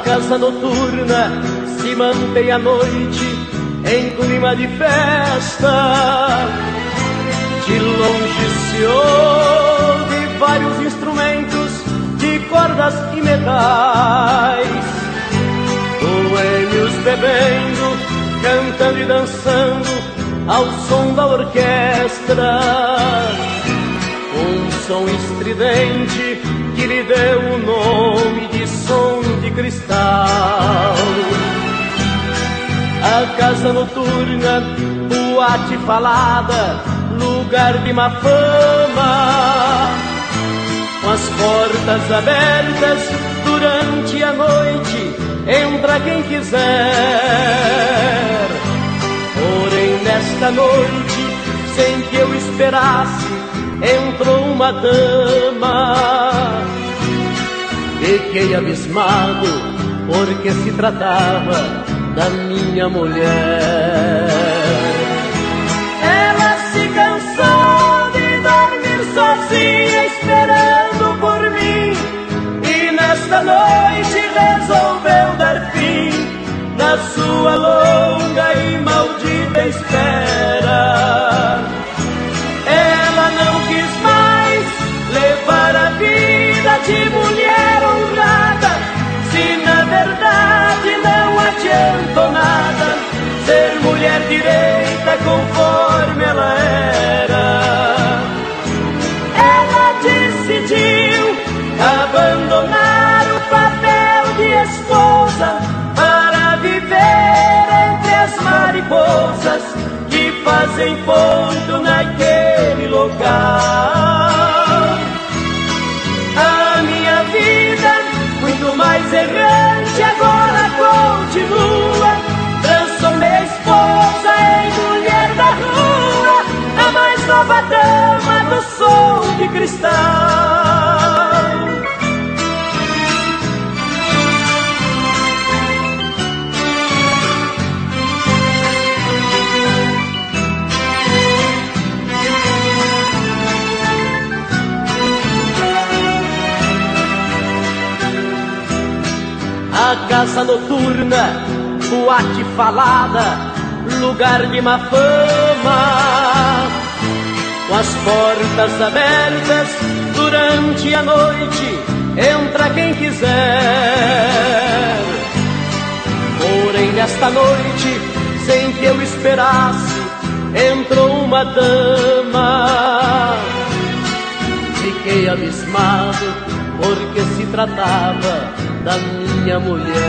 casa noturna se mantém à noite em clima de festa. De longe se ouve vários instrumentos de cordas e metais, boêmios bebendo, cantando e dançando ao som da orquestra. Um som estridente que lhe deu o nome de som de cristal. A casa noturna, boate falada, lugar de má fama, com as portas abertas durante a noite, entra quem quiser. Porém nesta noite, sem que eu esperasse, entrou uma dama. Fiquei abismado, porque se tratava da minha mulher. Ela se cansou de dormir sozinha, esperando por mim, e nesta noite resolveu dar fim na sua longa e maldita espera. Ela não quis mais levar a vida de mulher honrada, se na verdade não adiantou nada ser mulher direita conforme ela era. Ela decidiu abandonar o papel de esposa para viver entre as mariposas que fazem ponto naquele lugar. A minha vida, muito mais errante, agora continua. Transformei a esposa em mulher da rua, a mais nova dama do som de cristal. A casa noturna, boate falada, lugar de má fama, com as portas abertas durante a noite, entra quem quiser. Porém nesta noite, sem que eu esperasse, entrou uma dama. Fiquei abismado, porque se tratava da minha mulher.